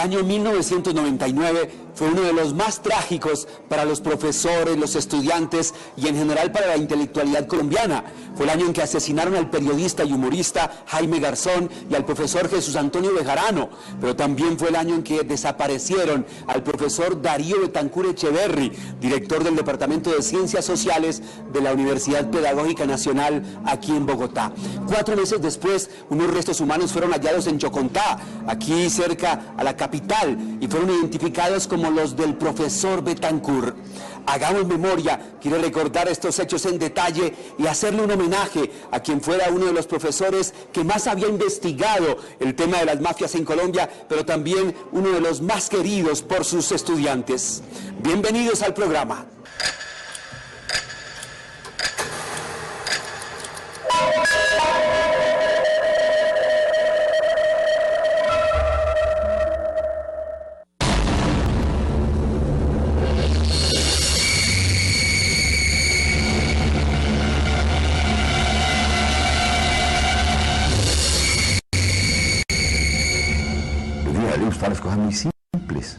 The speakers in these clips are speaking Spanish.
año 1999 fue uno de los más trágicos para los profesores, los estudiantes y en general para la intelectualidad colombiana. Fue el año en que asesinaron al periodista y humorista Jaime Garzón y al profesor Jesús Antonio Bejarano, pero también fue el año en que desaparecieron al profesor Darío Betancur Echeverri, director del Departamento de Ciencias Sociales de la Universidad Pedagógica Nacional aquí en Bogotá. 4 meses después, unos restos humanos fueron hallados en Chocontá, aquí cerca a la capital, y fueron identificados como los del profesor Betancur. Hagamos memoria, quiero recordar estos hechos en detalle y hacerle un homenaje a quien fuera uno de los profesores que más había investigado el tema de las mafias en Colombia, pero también uno de los más queridos por sus estudiantes. Bienvenidos al programa. Las cosas muy simples.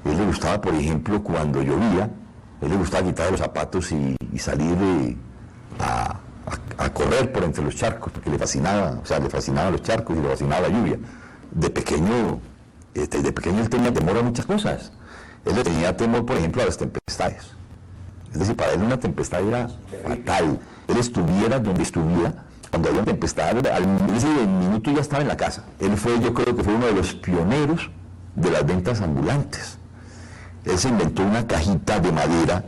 A él le gustaba, por ejemplo, cuando llovía, a él le gustaba quitar los zapatos y salir a correr por entre los charcos, porque le fascinaba, o sea, le fascinaban los charcos y le fascinaba la lluvia. De pequeño él tenía temor a muchas cosas. Él le tenía temor, por ejemplo, a las tempestades. Es decir, para él una tempestad era fatal. Él estuviera donde estuviera, cuando había tempestad, al minuto ya estaba en la casa. Él fue, yo creo que fue uno de los pioneros de las ventas ambulantes. Él se inventó una cajita de madera,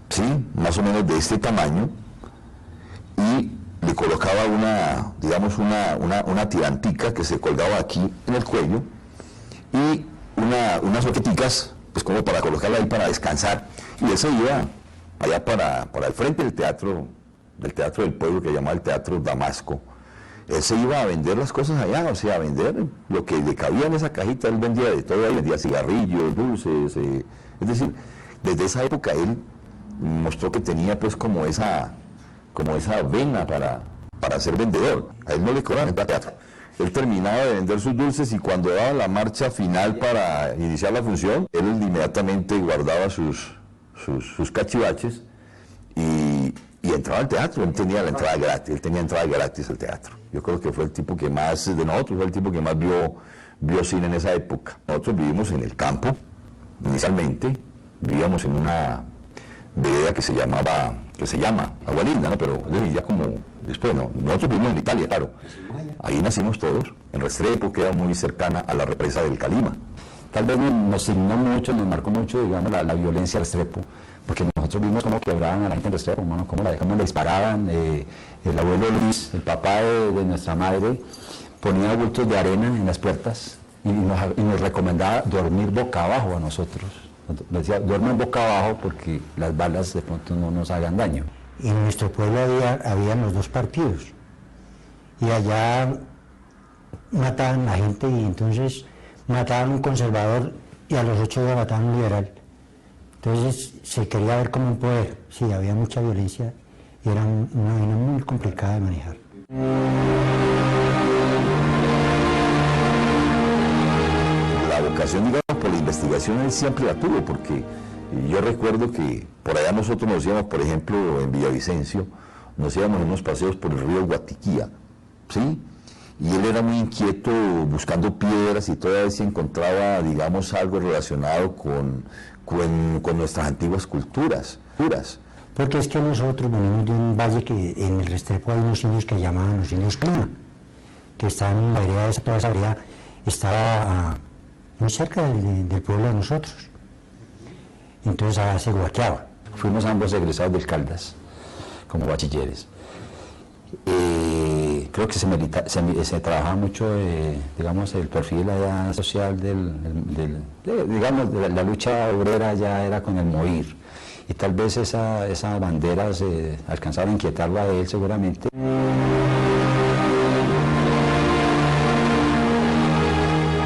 ¿sí?, más o menos de este tamaño, y le colocaba una tirantica que se colgaba aquí en el cuello, y unas soqueticas, pues como para colocarla ahí para descansar, y él se iba allá para el frente del teatro del pueblo, que llamaba el Teatro Damasco. Él se iba a vender las cosas allá, o sea, a vender lo que le cabía en esa cajita. Él vendía de todo, él vendía cigarrillos, dulces, es decir, desde esa época él mostró que tenía pues como esa vena para ser vendedor. A él no le cobraban el teatro. Él terminaba de vender sus dulces y cuando daba la marcha final para iniciar la función, él inmediatamente guardaba sus cachivaches y entraba al teatro. Él tenía la entrada gratis, al teatro. Yo creo que fue el tipo que más, de nosotros, fue el tipo que más vio cine en esa época. Nosotros vivimos en el campo, inicialmente, vivíamos en una vereda que se llama Agua Linda, ¿no? Pero ya como después, ¿no? Nosotros vivimos en Italia, claro. Ahí nacimos todos, en Restrepo, que era muy cercana a la represa del Calima. Tal vez nos signó mucho, nos marcó mucho, digamos, la violencia de Restrepo, porque nosotros vimos cómo quebraban a la gente en Restrepo, ¿no? Cómo le disparaban. El abuelo Luis, el papá de nuestra madre, ponía bultos de arena en las puertas y nos recomendaba dormir boca abajo a nosotros. Nos decía, duerman boca abajo porque las balas de pronto no nos hagan daño. En nuestro pueblo habían los dos partidos y allá mataban a la gente y entonces mataban a un conservador y a los 8 días mataban a un liberal. Entonces se quería ver como un poder. Sí, había mucha violencia y era una vaina muy complicada de manejar. La vocación, digamos, por la investigación él siempre la tuvo, porque yo recuerdo que por allá nosotros nos íbamos, por ejemplo, en Villavicencio, nos íbamos en unos paseos por el río Guatiquía, ¿sí? Y él era muy inquieto buscando piedras y toda vez se encontraba, digamos, algo relacionado con nuestras antiguas culturas. Porque es que nosotros venimos de un valle que en el Restrepo hay unos indios que llamaban los indios Clima, que estaban en la vereda, toda esa vereda estaba muy cerca del pueblo de nosotros. Entonces allá se guaqueaba. Fuimos ambos egresados del Caldas, como bachilleres. Creo que se trabajaba mucho, digamos, el perfil allá social digamos, de la lucha obrera ya era con el morir. Y tal vez esa bandera se alcanzaba a inquietarlo a él seguramente.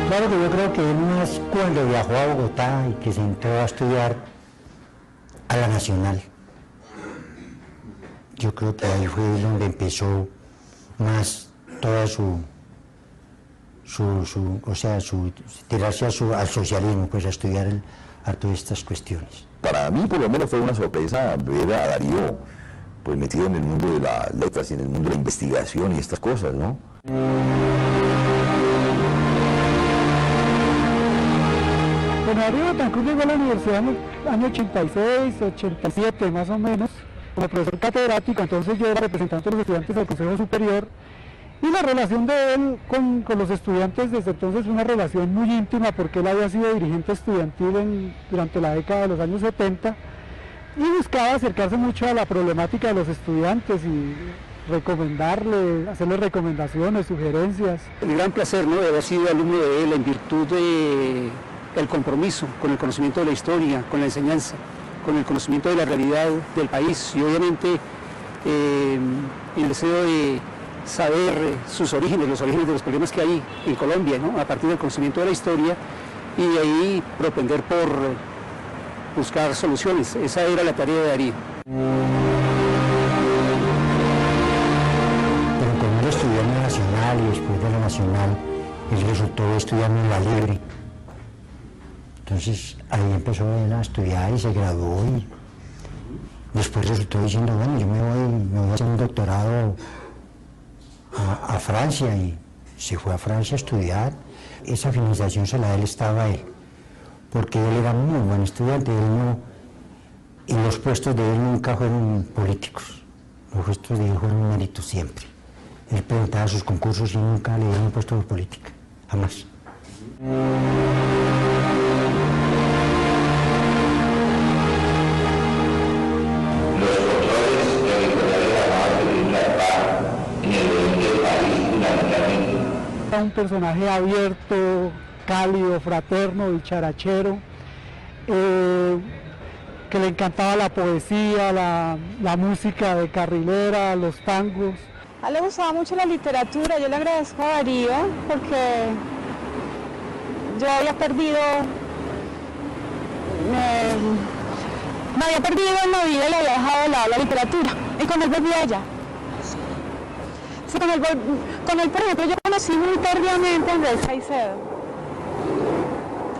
Claro que yo creo que él más cuando viajó a Bogotá y que se entró a estudiar a la Nacional, yo creo que ahí fue donde empezó más toda su tirarse al socialismo, pues a estudiar a todas estas cuestiones. Para mí, por lo menos, fue una sorpresa ver a Darío pues metido en el mundo de las letras y en el mundo de la investigación y estas cosas, ¿no? Bueno, Darío Betancur llegó a la universidad en el año 86, 87 más o menos, como profesor catedrático. Entonces yo era representante de los estudiantes del Consejo Superior, y la relación de él con los estudiantes desde entonces fue una relación muy íntima, porque él había sido dirigente estudiantil durante la década de los años 70 y buscaba acercarse mucho a la problemática de los estudiantes y hacerles recomendaciones, sugerencias. El gran placer, ¿no?, de haber sido alumno de él en virtud de el compromiso con el conocimiento de la historia, con la enseñanza, con el conocimiento de la realidad del país, y obviamente el deseo de saber sus orígenes, los orígenes de los problemas que hay en Colombia, ¿no?, a partir del conocimiento de la historia, y de ahí propender por buscar soluciones. Esa era la tarea de Darío. Pero como él estudió en la Nacional y después de la Nacional, él resultó estudiando en la Libre. Entonces ahí empezó él a estudiar y se graduó, y después resultó diciendo, bueno, yo me voy a hacer un doctorado a Francia, y se fue a Francia a estudiar. Esa financiación se la estaba él, porque él era muy buen estudiante. Y los puestos de él nunca fueron políticos, los puestos de él fueron méritos siempre. Él presentaba sus concursos y nunca le dieron un puesto de política, jamás. Era un personaje abierto, cálido, fraterno, dicharachero, que le encantaba la poesía, la música de carrilera, los tangos. A él le gustaba mucho la literatura. Yo le agradezco a Darío porque yo había perdido, me había perdido en la vida y le había dejado de lado la literatura, y con él volví allá. Sí, con él, por ejemplo, yo conocí muy tardíamente a Andrés Caicedo.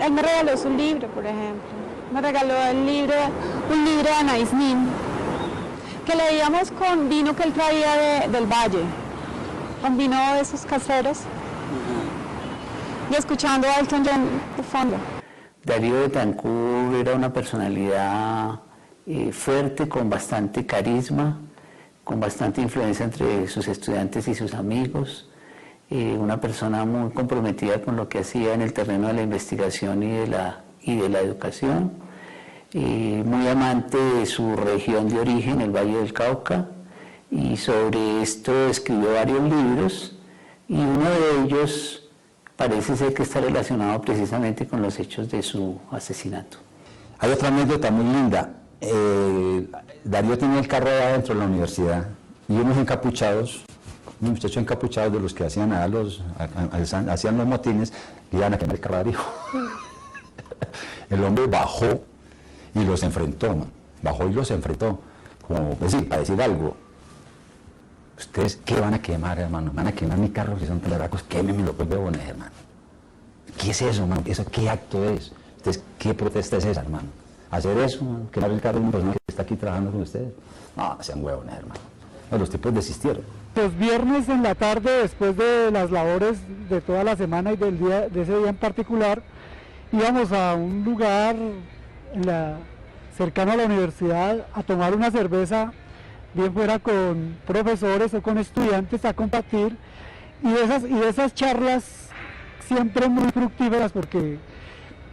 Él me regaló su libro, por ejemplo. Me regaló un libro de Anaïs Nin, que leíamos con vino que él traía del valle, con vino de esos caseros, y escuchando a Elton John de fondo. Darío Betancur era una personalidad fuerte, con bastante carisma, con bastante influencia entre sus estudiantes y sus amigos, una persona muy comprometida con lo que hacía en el terreno de la investigación y de la educación, muy amante de su región de origen, el Valle del Cauca, y sobre esto escribió varios libros, y uno de ellos parece ser que está relacionado precisamente con los hechos de su asesinato. Hay otra anécdota muy linda. Darío tenía el carro allá dentro de la universidad, y unos muchachos encapuchados de los que hacían hacían los motines, que iban a quemar el carro de Darío. El hombre bajó y los enfrentó, ¿no? Como a decir algo. ¿Ustedes qué van a quemar, hermano? ¿Van a quemar mi carro si son teleracos? Quémemelo, pues, huevones, hermano. ¿Qué es eso, hermano? ¿Qué acto es? ¿Ustedes qué protesta es esa, hermano? ¿Hacer eso, hermano? ¿Quemar el carro de una persona que está aquí trabajando con ustedes? No sean huevones, hermano. No, los tipos desistieron. Los viernes en la tarde, después de las labores de toda la semana y de ese día en particular, íbamos a un lugar cercano a la universidad a tomar una cerveza, bien fuera con profesores o con estudiantes, a compartir, y de esas charlas siempre muy fructíferas, porque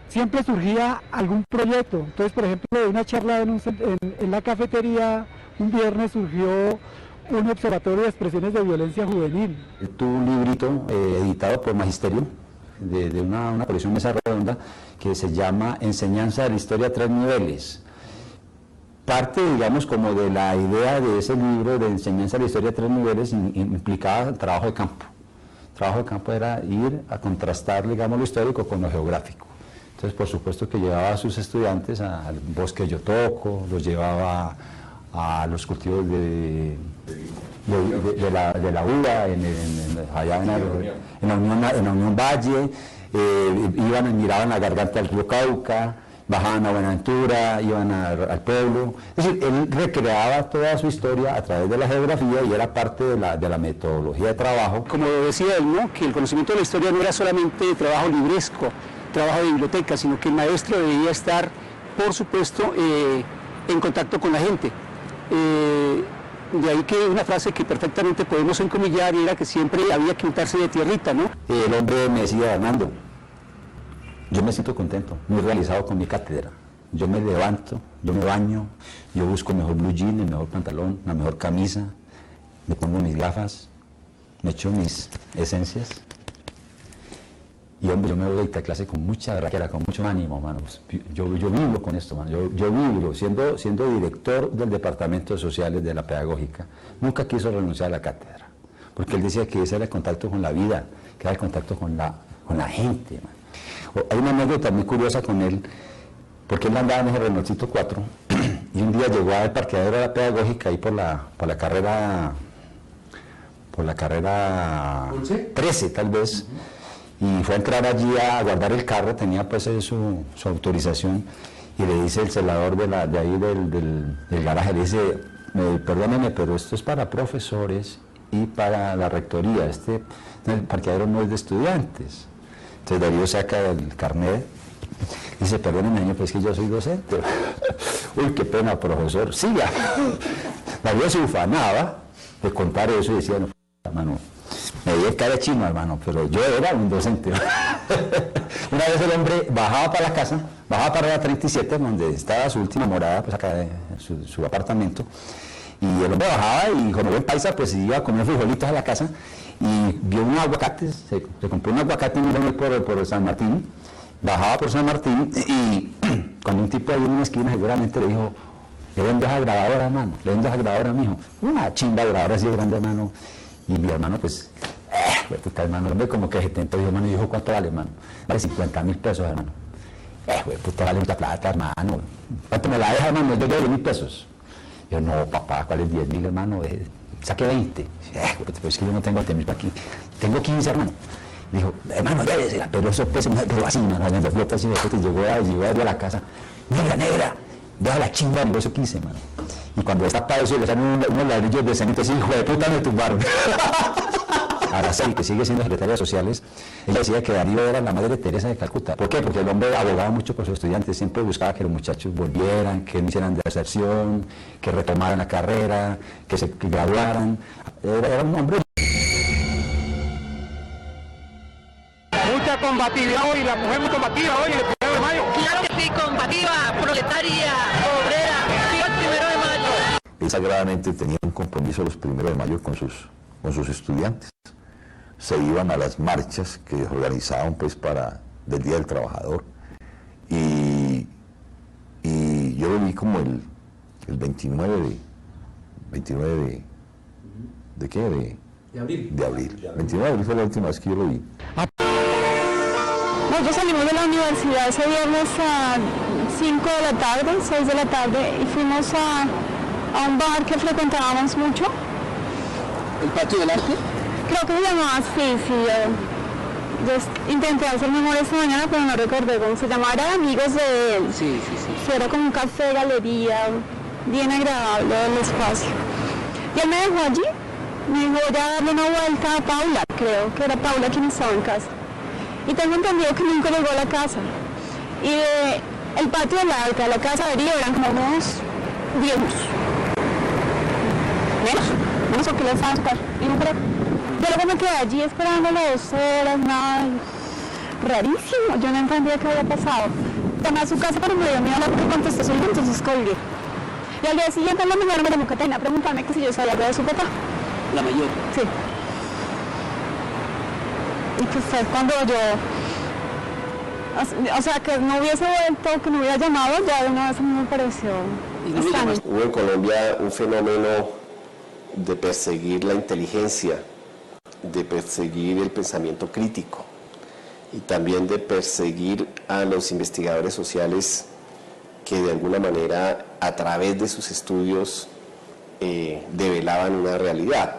siempre surgía algún proyecto. Entonces, por ejemplo, de una charla en la cafetería un viernes surgió un observatorio de expresiones de violencia juvenil. Tuvo un librito editado por Magisterio, de una colección mesa redonda, que se llama Enseñanza de la Historia a 3 niveles. Parte, digamos, como de la idea de ese libro de Enseñanza de la Historia a 3 niveles implicaba el trabajo de campo. El trabajo de campo era ir a contrastar, digamos, lo histórico con lo geográfico. Entonces, por supuesto que llevaba a sus estudiantes al bosque de Yotoco, los llevaba a los cultivos de la uva allá en la Unión Valle, iban y miraban la garganta del río Cauca, bajaban a Buenaventura, iban al pueblo. Es decir, él recreaba toda su historia a través de la geografía y era parte de la metodología de trabajo. Como decía él, ¿no?, que el conocimiento de la historia no era solamente trabajo libresco, trabajo de biblioteca, sino que el maestro debía estar, por supuesto, en contacto con la gente. De ahí que una frase que perfectamente podemos encomillar era que siempre había que untarse de tierrita, ¿no? El hombre me decía: Hernando, yo me siento contento, muy realizado con mi cátedra. Yo me levanto, yo me baño, yo busco el mejor blue jean, el mejor pantalón, la mejor camisa, me pongo mis gafas, me echo mis esencias. Y hombre, yo me voy a dictar clase con mucha raquera, con mucho ánimo, mano. Yo vivo con esto, mano. Yo vivo, siendo director del Departamento de Sociales de la Pedagógica, nunca quiso renunciar a la cátedra, porque él decía que ese era el contacto con la vida, que era el contacto con la gente, mano. Hay una anécdota muy curiosa con él, porque él andaba en el Renaultito 4, y un día llegó al parqueadero de la Pedagógica, ahí por la carrera 13, tal vez, y fue a entrar allí a guardar el carro, tenía pues su autorización, y le dice el celador de ahí del garaje, le dice: perdóneme, pero esto es para profesores y para la rectoría, el parqueadero no es de estudiantes. Entonces Darío saca el carnet, dice: perdóneme, señor, pues que yo soy docente. Uy, qué pena, profesor, siga. Darío se ufanaba de contar eso y decía: no, mano, me di el cara chino, hermano, pero yo era un docente. Una vez el hombre bajaba para la casa, bajaba para la 37, donde estaba su última morada, pues acá su apartamento, y el hombre bajaba y como buen paisa, pues iba a comer frijolitos a la casa, y vio unos aguacates, se compró un aguacate por San Martín, bajaba por San Martín, y cuando un tipo ahí en una esquina seguramente le dijo: le vendes a grabadora, hermano, le vendes a grabadora, mijo, una chimba grabadora así de grande, hermano. Y mi hermano, pues, puta, hermano, hombre, como que se tentó, y hermano, dijo: ¿cuánto vale, hermano? Vale 50.000 pesos, hermano. Puta, vale mucha plata, hermano. ¿Cuánto me la deja, hermano? Yo doy 10.000 pesos. Yo: no, papá, ¿cuál es 10.000, hermano? Saque 20. Pues es que yo no tengo 20.000 para aquí. Tengo 15, hermano. Dijo: hermano, llévesela, pero eso pues, pero así, hermano, llegó a la casa: negra, deja la chimba del negocio 15, hermano. Y cuando está para eso, le salen unos ladrillos de cemento así: hijo de puta, me tumbaron. Araceli, que sigue siendo secretaria de Sociales, ella decía que Darío era la madre Teresa de Calcuta. ¿Por qué? Porque el hombre abogaba mucho por sus estudiantes, siempre buscaba que los muchachos volvieran, que no hicieran deserción, que retomaran la carrera, que se graduaran. Era un hombre. Mucha combatividad hoy, la mujer muy combativa hoy, el 1 de mayo. Claro que sí, combativa, proletaria, obrera, sí, el 1 de mayo. Él sagradamente tenía un compromiso los 1 de mayo con sus estudiantes. Se iban a las marchas que organizaban pues del Día del Trabajador, y yo lo vi como el 29 de ¿qué? De abril. 29 de abril fue la última vez que yo lo vi. Nosotros salimos de la universidad ese viernes a 5 de la tarde, 6 de la tarde, y fuimos a un bar que frecuentábamos mucho. ¿El Patio del Arte? Creo que se llamaba así, sí. Yo intenté hacer memoria esta mañana, pero no recordé cómo se llamaba. Era Amigos de él. Sí. Era como un café, galería, bien agradable el espacio. Y él me dejó allí, me dijo: voy a darle una vuelta a Paula, creo que era Paula quien estaba en casa. Y tengo entendido que nunca llegó a la casa. Y el patio del Arte a la casa de Darío eran como unos 10 menos porque lo estaba a buscar. Y no creo. Yo luego me quedé allí esperando las 2 horas, nada, rarísimo, yo no entendía qué había pasado. Llamé a su casa, pero me dio miedo la que contestó su hijo, entonces colgué. Y al día siguiente en la mañana me llamó Catena a preguntarme que si yo sabía algo de su papá. La mayor. Sí. Y que fue cuando yo, o sea, que no hubiese vuelto, que no hubiera llamado, ya de una vez a mí me pareció extraño. Hubo en Colombia un fenómeno de perseguir la inteligencia, de perseguir el pensamiento crítico y también de perseguir a los investigadores sociales que de alguna manera a través de sus estudios develaban una realidad.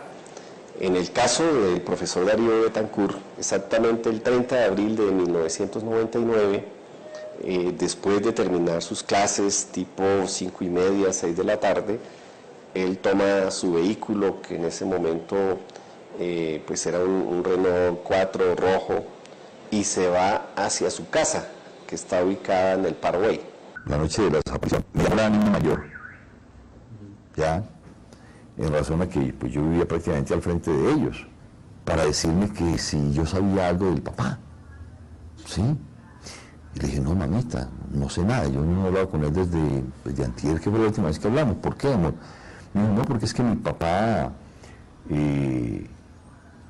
En el caso del profesor Darío Betancourt, exactamente el 30 de abril de 1999, después de terminar sus clases tipo 5:30, 6 de la tarde, él toma su vehículo, que en ese momento pues era un Renault 4 rojo, y se va hacia su casa, que está ubicada en el Paraguay. La noche de la desaparición, me llamó la niña mayor, ya, en razón a que pues, yo vivía prácticamente al frente de ellos, para decirme que si yo sabía algo del papá, ¿sí? Y le dije, no, mamita, no sé nada, yo no he hablado con él desde antier, que fue la última vez que hablamos. ¿Por qué, amor? Me dijo, no, porque es que mi papá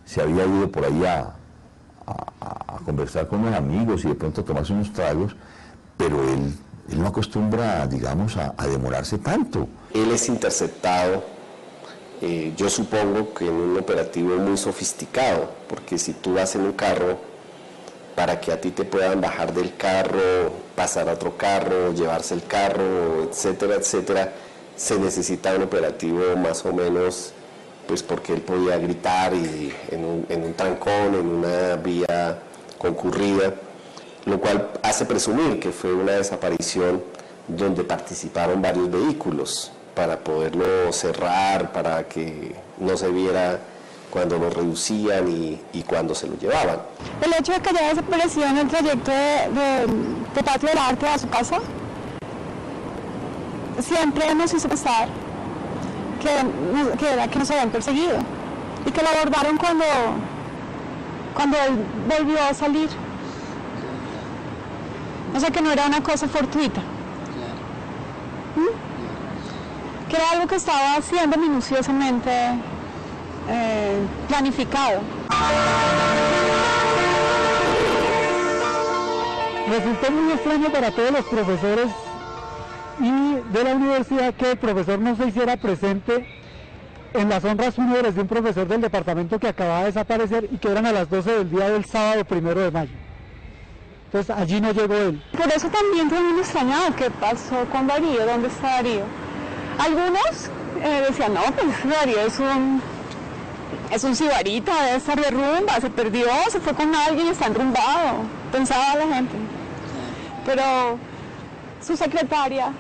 se había ido por ahí a conversar con unos amigos y de pronto a tomarse unos tragos, pero él no acostumbra, digamos, a demorarse tanto. Él es interceptado, yo supongo que en un operativo muy sofisticado, porque si tú vas en un carro, para que a ti te puedan bajar del carro, pasar a otro carro, llevarse el carro, etcétera, etcétera, se necesita un operativo más o menos, pues porque él podía gritar y en un trancón, en una vía concurrida, lo cual hace presumir que fue una desaparición donde participaron varios vehículos para poderlo cerrar, para que no se viera cuando lo reducían y cuando se lo llevaban. El hecho de que haya desaparecido en el trayecto de Patio del Arte a su casa siempre nos hizo pensar que nos habían perseguido y que lo abordaron cuando él volvió a salir. O sea, que no era una cosa fortuita. Que era algo que estaba siendo minuciosamente planificado. Resultó muy extraño para todos los profesores y de la universidad que el profesor no se hiciera presente en las honras fúnebres de un profesor del departamento que acababa de desaparecer y que eran a las 12 del día del sábado 1 de mayo. Entonces allí no llegó él. Por eso también fue muy extrañado qué pasó con Darío, dónde está Darío. Algunos decían, no, pues Darío es un sibarita, debe estar de rumba, se perdió, se fue con alguien y está enrumbado, pensaba la gente. Pero su secretaria,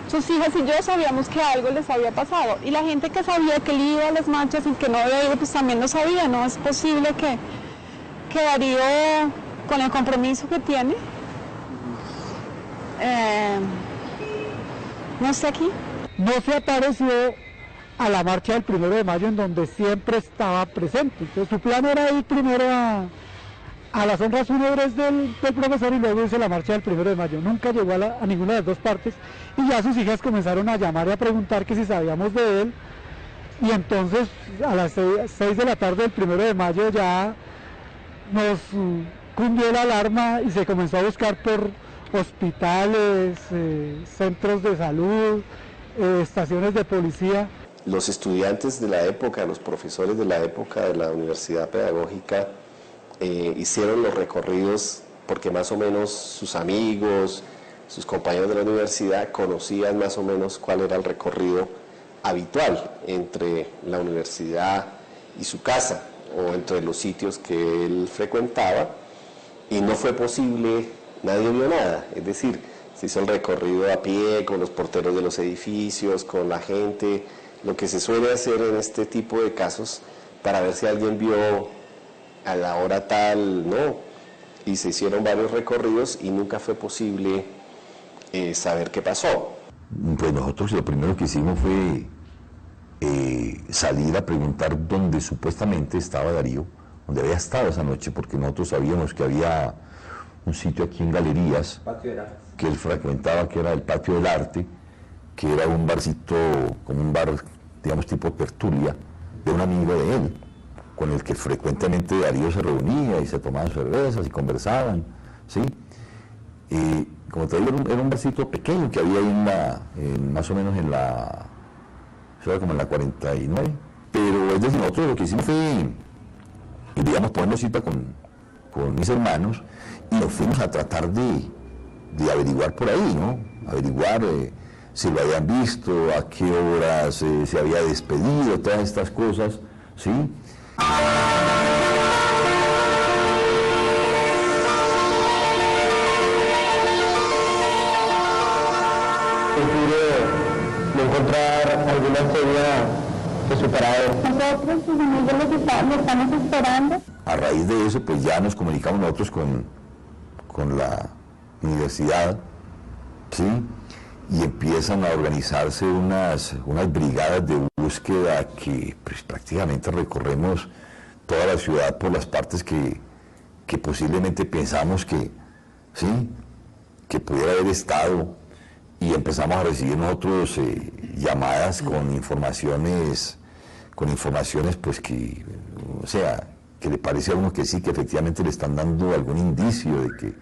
sus hijas y yo sabíamos que algo les había pasado. Y la gente que sabía que él iba a las marchas y que no había ido, pues también lo sabía. No es posible que Darío, con el compromiso que tiene, no esté aquí. No se apareció a la marcha del 1 de mayo en donde siempre estaba presente. Entonces su plan era ir primero a las honras fúnebres del profesor y luego irse a la marcha del 1 de mayo. Nunca llegó a ninguna de las dos partes y ya sus hijas comenzaron a llamar y a preguntar que si sabíamos de él. Y entonces a las 6 de la tarde del 1 de mayo ya nos cundió la alarma y se comenzó a buscar por hospitales, centros de salud, estaciones de policía. Los estudiantes de la época, los profesores de la época de la Universidad Pedagógica hicieron los recorridos porque más o menos sus amigos, sus compañeros de la universidad conocían más o menos cuál era el recorrido habitual entre la universidad y su casa o entre los sitios que él frecuentaba, y no fue posible, nadie vio nada, es decir, se hizo el recorrido a pie con los porteros de los edificios, con la gente, lo que se suele hacer en este tipo de casos para ver si alguien vio a la hora tal, no, y se hicieron varios recorridos y nunca fue posible saber qué pasó. Pues nosotros lo primero que hicimos fue salir a preguntar dónde supuestamente estaba Darío, donde había estado esa noche, porque nosotros sabíamos que había un sitio aquí en Galerías que él frecuentaba, que era el Patio del Arte, que era un barcito, como un bar, digamos, tipo tertulia, de un amigo de él, con el que frecuentemente Darío se reunía y se tomaban cervezas y conversaban, ¿sí? Como te digo, era un barcito pequeño que había ahí más o menos eso era como en la 49, pero es decir, nosotros lo que hicimos fue, digamos, ponernos cita con mis hermanos y nos fuimos a tratar de averiguar por ahí, ¿no? Averiguar si lo habían visto, a qué horas se había despedido, todas estas cosas, ¿sí? ¿Pudo encontrar alguna señal de su paradero? Nosotros, sus amigos, lo estamos esperando. A raíz de eso, pues ya nos comunicamos nosotros con la universidad, ¿sí? Y empiezan a organizarse unas brigadas de búsqueda que pues, prácticamente recorremos toda la ciudad por las partes que posiblemente pensamos que, ¿sí? Que pudiera haber estado, y empezamos a recibir nosotros llamadas con informaciones pues que, o sea, que le parece a uno que sí, que efectivamente le están dando algún indicio de que,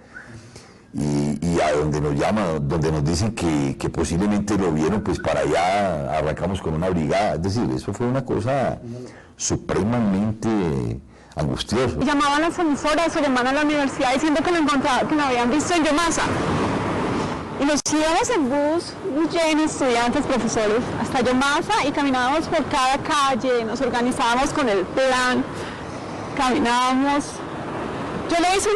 y a donde nos llaman, donde nos dicen que posiblemente lo vieron, pues para allá arrancamos con una brigada. Es decir, eso fue una cosa supremamente angustiosa. Llamaban a las emisoras o llamaban a la universidad diciendo que lo habían visto en Yomasa. Y nos íbamos en bus lleno, estudiantes, profesores, hasta Yomasa, y caminábamos por cada calle, nos organizábamos con el plan, caminábamos. Yo lo hice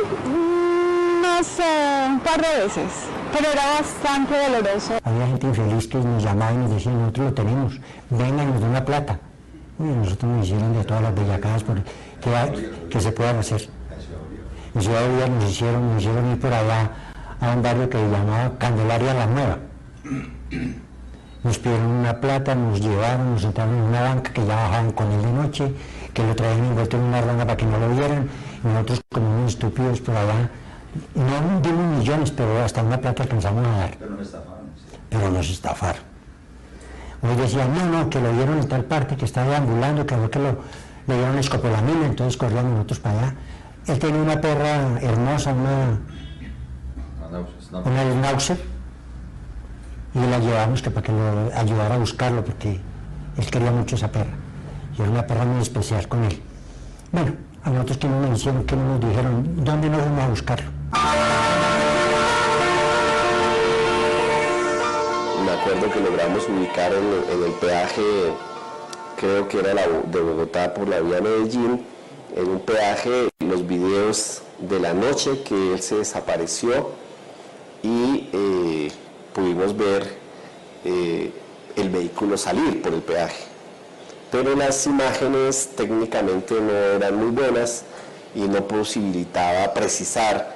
un par de veces, pero era bastante doloroso. Había gente infeliz que nos llamaba y nos decía, nosotros lo tenemos, vengan y nos den la plata. Y nosotros nos hicieron de todas las bellacadas que se puedan hacer. En Ciudad Bolívar nos hicieron ir por allá a un barrio que se llamaba Candelaria La Nueva. Nos pidieron una plata, nos llevaron, nos sentaron en una banca que ya bajaban con él de noche, que lo traían envuelto en una rana para que no lo vieran, y nosotros como unos estúpidos por allá, no dimos millones, pero hasta una plata alcanzamos a dar. Pero nos estafaron. Hoy decían, no, que lo vieron en tal parte, que estaba ambulando, que le dieron escopolamina, entonces corríamos nosotros para allá. Él tenía una perra hermosa, una Schnauzer, y la llevamos para que lo ayudara a buscarlo, porque él quería mucho esa perra, y era una perra muy especial con él. Bueno, a nosotros que no nos hicieron, que no nos dijeron, ¿dónde nos vamos a buscarlo? Me acuerdo que logramos ubicar en el peaje, creo que era de Bogotá por la vía Medellín, en un peaje, los videos de la noche que él se desapareció, y pudimos ver el vehículo salir por el peaje. Pero las imágenes técnicamente no eran muy buenas y no posibilitaba precisar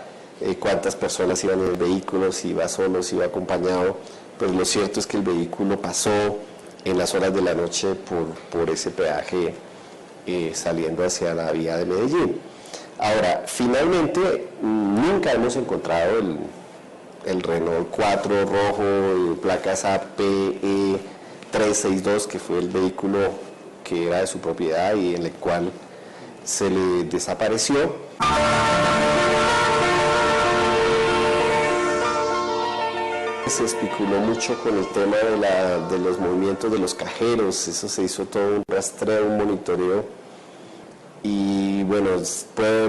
cuántas personas iban en el vehículo, si iba solo, si iba acompañado. Pero lo cierto es que el vehículo pasó en las horas de la noche por ese peaje saliendo hacia la vía de Medellín. Ahora, finalmente nunca hemos encontrado el Renault 4 rojo, placas APE 362, que fue el vehículo que era de su propiedad y en el cual se le desapareció. Se especuló mucho con el tema de los movimientos de los cajeros, eso se hizo todo un rastreo, un monitoreo, y bueno,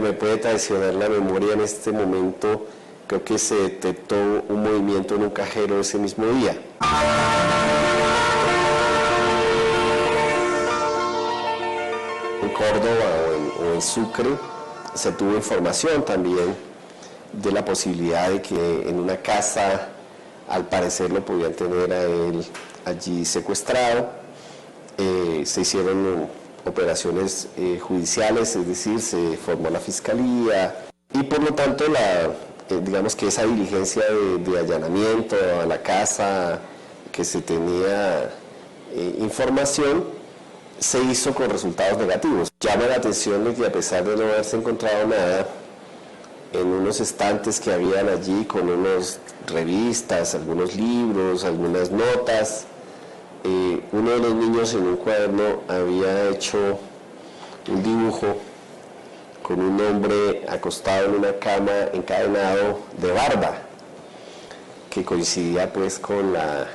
me puede traicionar la memoria en este momento. Creo que se detectó un movimiento en un cajero ese mismo día. En Córdoba o en Sucre se tuvo información también de la posibilidad de que en una casa, al parecer lo podían tener a él allí secuestrado. Se hicieron operaciones judiciales, es decir, se formó la fiscalía, y por lo tanto digamos que esa diligencia de allanamiento a la casa, que se tenía información, se hizo con resultados negativos. Llama la atención de que, a pesar de no haberse encontrado nada, en unos estantes que habían allí con unas revistas, algunos libros, algunas notas, uno de los niños en un cuaderno había hecho un dibujo con un hombre acostado en una cama encadenado de barba, que coincidía pues con la...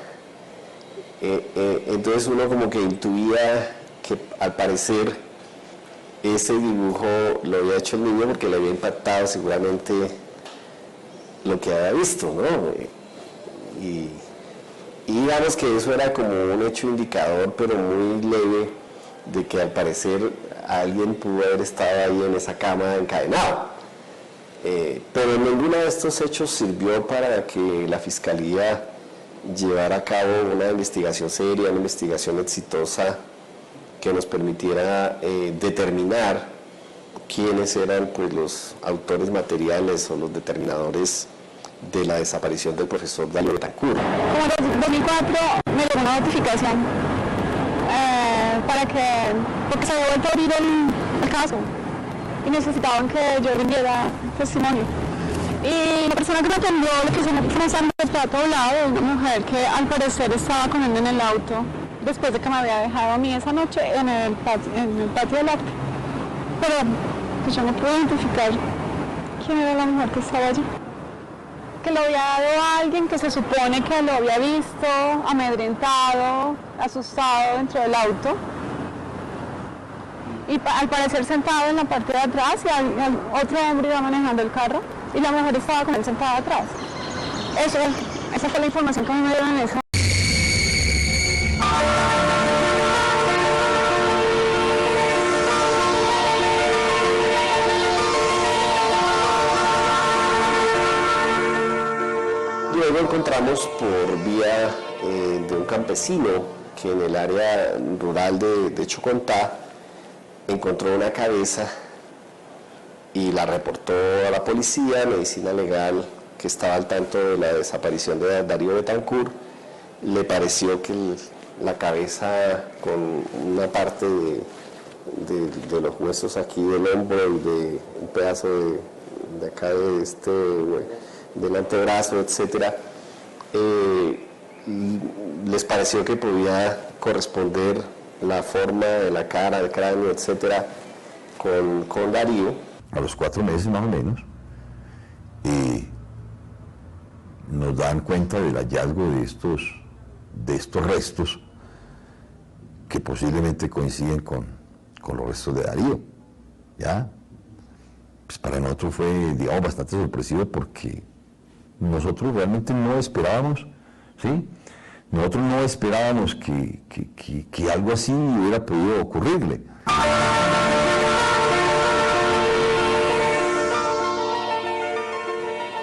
entonces uno como que intuía que al parecer ese dibujo lo había hecho el niño porque le había impactado seguramente lo que había visto, ¿no? Y Y digamos que eso era como un hecho indicador, pero muy leve, de que al parecer alguien pudo haber estado ahí en esa cama encadenado. Pero ninguno de estos hechos sirvió para que la Fiscalía llevara a cabo una investigación seria, una investigación exitosa que nos permitiera determinar quiénes eran pues, los autores materiales o los determinadores de la desaparición del profesor Darío Betancourt. Como en el 2004 me llegó una notificación porque se había vuelto a abrir el caso y necesitaban que yo rindiera testimonio. Y la persona que me atendió, lo que se me puso en el plato hablado, una mujer que al parecer estaba con él en el auto después de que me había dejado a mí esa noche en el patio del acto. Pero pues yo no pude identificar quién era la mujer que estaba allí. Que lo había dado a alguien que se supone que lo había visto amedrentado, asustado dentro del auto. Y al parecer sentado en la parte de atrás y otro hombre iba manejando el carro y la mujer estaba con él sentada atrás. Esa fue la información que a mí me dieron en esa. Luego encontramos por vía de un campesino que en el área rural de Chocontá encontró una cabeza y la reportó a la policía. Medicina Legal, que estaba al tanto de la desaparición de Darío Betancourt, le pareció que la cabeza con una parte de los huesos aquí del hombro y de un pedazo de acá del antebrazo, etcétera, les pareció que podía corresponder la forma de la cara, del cráneo, etcétera, con Darío. A los 4 meses más o menos, nos dan cuenta del hallazgo de estos restos que posiblemente coinciden con los restos de Darío. ¿Ya? Pues para nosotros fue, digamos, bastante sorpresivo porque nosotros realmente no esperábamos, ¿sí? Nosotros no esperábamos que algo así hubiera podido ocurrirle.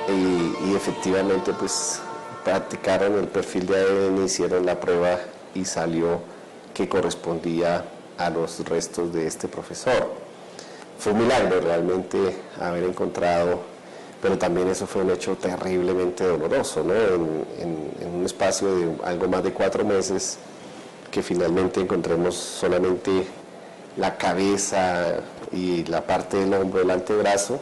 Y efectivamente pues practicaron el perfil de ADN, hicieron la prueba y salió que correspondía a los restos de este profesor. Fue un milagro realmente haber encontrado, pero también eso fue un hecho terriblemente doloroso, ¿no? En un espacio de algo más de 4 meses, que finalmente encontremos solamente la cabeza y la parte del hombro del antebrazo.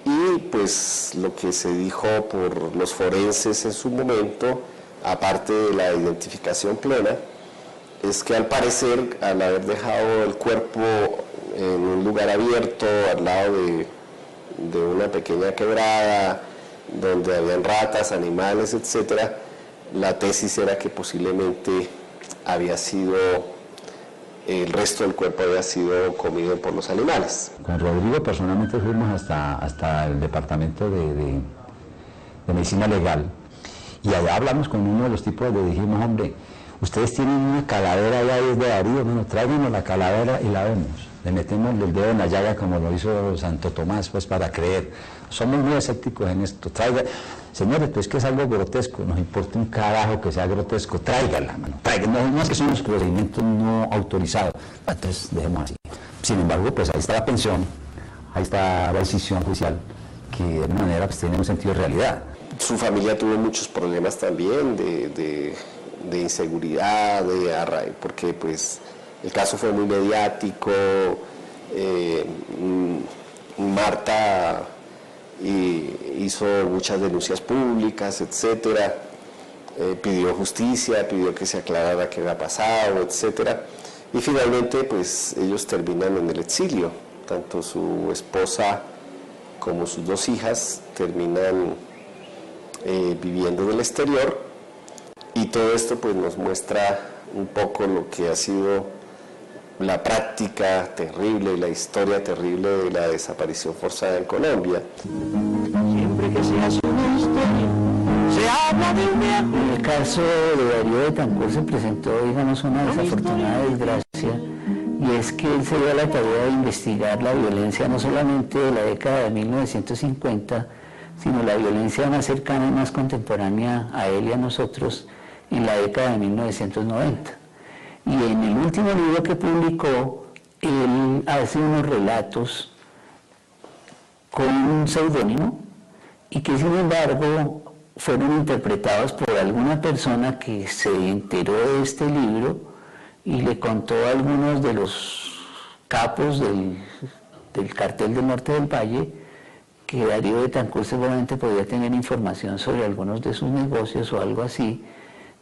Y pues lo que se dijo por los forenses en su momento, aparte de la identificación plena, es que al parecer, al haber dejado el cuerpo en un lugar abierto, al lado de una pequeña quebrada, donde habían ratas, animales, etcétera, la tesis era que posiblemente el resto del cuerpo había sido comido por los animales. Con Rodrigo personalmente fuimos hasta el departamento de medicina legal y allá hablamos con uno de los tipos, le dijimos, hombre, ustedes tienen una calavera allá desde Darío, bueno, tráiganos la calavera y la vemos. Le metemos el dedo en la llaga como lo hizo Santo Tomás, pues para creer. Somos muy escépticos en esto. Señores, pues que es algo grotesco, nos importa un carajo que sea grotesco, tráigala, mano. No es que son los procedimientos no autorizados. Entonces, dejemos así. Sin embargo, pues ahí está la pensión, ahí está la decisión judicial, que de alguna manera pues, tiene un sentido de realidad. Su familia tuvo muchos problemas también de inseguridad, porque pues el caso fue muy mediático. Marta hizo muchas denuncias públicas, etcétera, pidió justicia, pidió que se aclarara qué había pasado, etcétera, y finalmente pues ellos terminan en el exilio, tanto su esposa como sus 2 hijas terminan viviendo en el exterior, y todo esto pues nos muestra un poco lo que ha sido la práctica terrible, la historia terrible de la desaparición forzada en Colombia. Siempre que seas honesto, sea En el caso de Darío Betancourt se presentó, digamos, una desafortunada desgracia, y es que él se dio a la tarea de investigar la violencia no solamente de la década de 1950, sino la violencia más cercana y más contemporánea a él y a nosotros en la década de 1990. Y en el último libro que publicó, él hace unos relatos con un seudónimo y que sin embargo fueron interpretados por alguna persona que se enteró de este libro y le contó a algunos de los capos del cartel del Norte del Valle que Darío Betancourt seguramente podía tener información sobre algunos de sus negocios o algo así,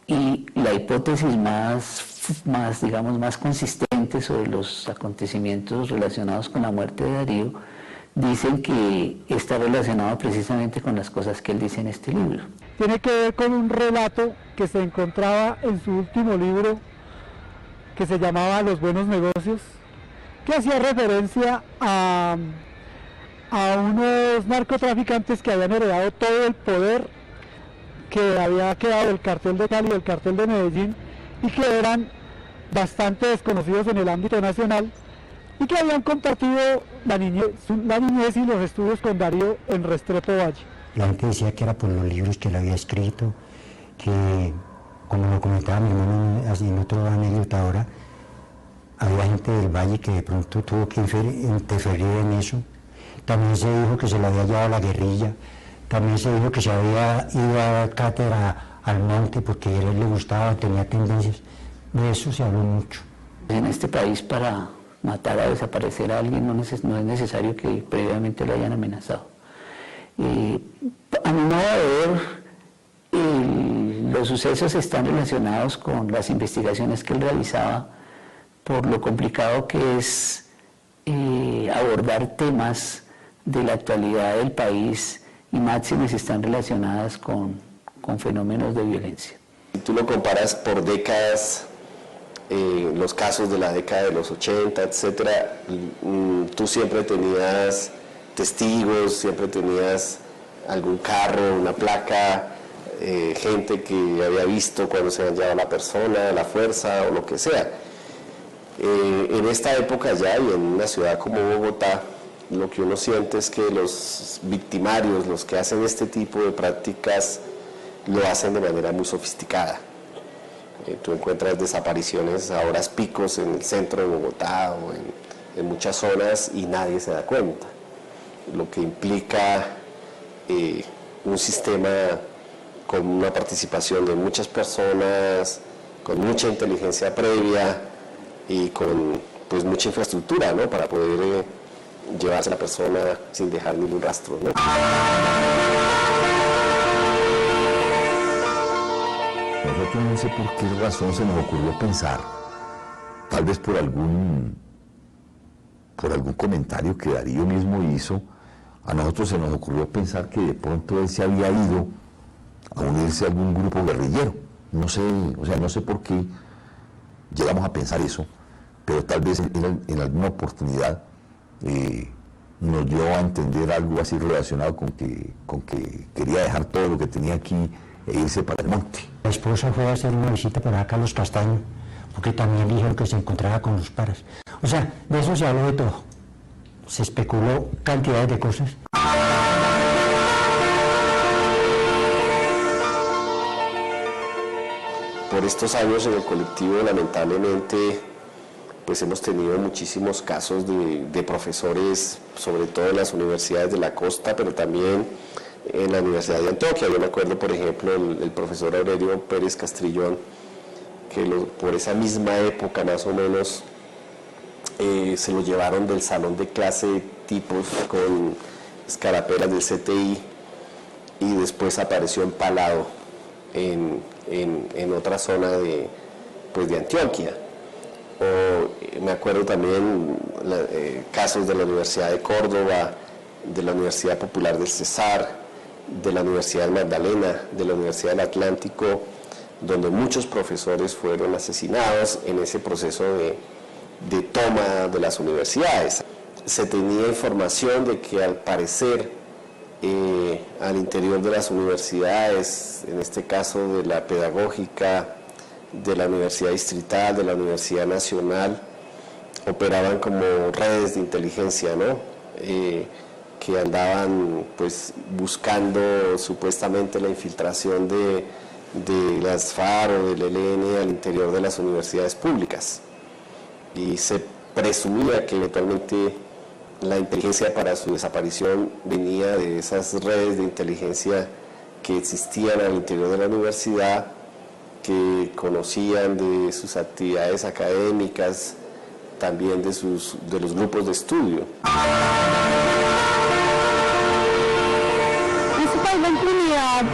y la hipótesis digamos, más consistente sobre los acontecimientos relacionados con la muerte de Darío dicen que está relacionado precisamente con las cosas que él dice en este libro. Tiene que ver con un relato que se encontraba en su último libro, que se llamaba Los Buenos Negocios, que hacía referencia a unos narcotraficantes que habían heredado todo el poder que había quedado del cartel de Cali y del cartel de Medellín, y que eran bastante desconocidos en el ámbito nacional, y que habían compartido la niñez y los estudios con Darío en Restrepo Valle. La gente decía que era por los libros que él había escrito, que, como lo comentaba mi hermano en otra anécdota ahora, había gente del Valle que de pronto tuvo que interferir en eso. También se dijo que se le había llevado la guerrilla, también se dijo que se había ido a dar cátedra al monte porque a él le gustaba, tenía tendencias. De eso se habló mucho. En este país, para matar o desaparecer a alguien no es necesario que previamente lo hayan amenazado. A mi modo de ver, los sucesos están relacionados con las investigaciones que él realizaba, por lo complicado que es abordar temas de la actualidad del país, y máximas están relacionadas con fenómenos de violencia. Tú lo comparas por décadas, los casos de la década de los 80, etcétera, tú siempre tenías testigos, siempre tenías algún carro, una placa, gente que había visto cuando se hallaba la persona, la fuerza o lo que sea. En esta época ya, y en una ciudad como Bogotá, lo que uno siente es que los victimarios, los que hacen este tipo de prácticas, lo hacen de manera muy sofisticada. Tú encuentras desapariciones a horas picos en el centro de Bogotá o en muchas zonas y nadie se da cuenta, lo que implica un sistema con una participación de muchas personas, con mucha inteligencia previa y con pues mucha infraestructura, ¿no?, para poder llevarse a la persona sin dejar ningún rastro, ¿no? Nosotros no sé por qué razón se nos ocurrió pensar, tal vez por algún comentario que Darío mismo hizo, a nosotros se nos ocurrió pensar que de pronto él se había ido a unirse a algún grupo guerrillero. No sé, o sea, no sé por qué llegamos a pensar eso, pero tal vez en alguna oportunidad nos dio a entender algo así relacionado con que quería dejar todo lo que tenía aquí e irse para el monte. La esposa fue a hacer una visita para acá a Los Castaños, porque también dijeron que se encontraba con los paras. O sea, de eso se habló de todo. Se especuló cantidades de cosas. Por estos años en el colectivo, lamentablemente, pues hemos tenido muchísimos casos de profesores, sobre todo en las universidades de la costa, pero también en la Universidad de Antioquia. Yo me acuerdo, por ejemplo, el profesor Aurelio Pérez Castrillón, que por esa misma época más o menos se lo llevaron del salón de clase de tipos con escarapelas del CTI y después apareció empalado en otra zona de Antioquia. O me acuerdo también casos de la Universidad de Córdoba, de la Universidad Popular del Cesar, de la Universidad del Magdalena, de la Universidad del Atlántico, donde muchos profesores fueron asesinados en ese proceso de toma de las universidades. Se tenía información de que al parecer al interior de las universidades, en este caso de la pedagógica, de la Universidad Distrital, de la Universidad Nacional, operaban como redes de inteligencia, ¿no? Que andaban pues buscando supuestamente la infiltración de las FARC o del ELN al interior de las universidades públicas, y se presumía que eventualmente la inteligencia para su desaparición venía de esas redes de inteligencia que existían al interior de la universidad, que conocían de sus actividades académicas, también de los grupos de estudio. Este país de impunidad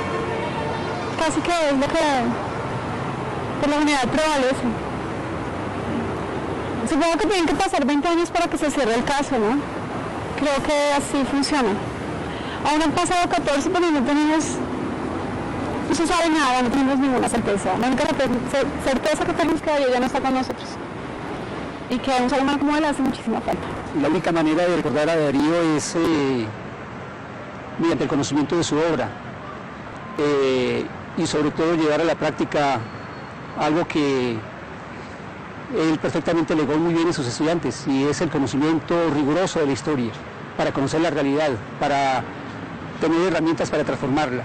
casi que es lo que por la unidad prevalece. Supongo que tienen que pasar 20 años para que se cierre el caso, ¿no? Creo que así funciona. Aún han pasado 14, pero no tenemos, no se sabe nada, no tenemos ninguna certeza. La única certeza que tenemos es que ella ya no está con nosotros. Y que a un ser humano como él hace muchísima falta. La única manera de recordar a Darío es mediante el conocimiento de su obra y sobre todo llevar a la práctica algo que él perfectamente legó muy bien a sus estudiantes, y es el conocimiento riguroso de la historia, para conocer la realidad, para tener herramientas para transformarla.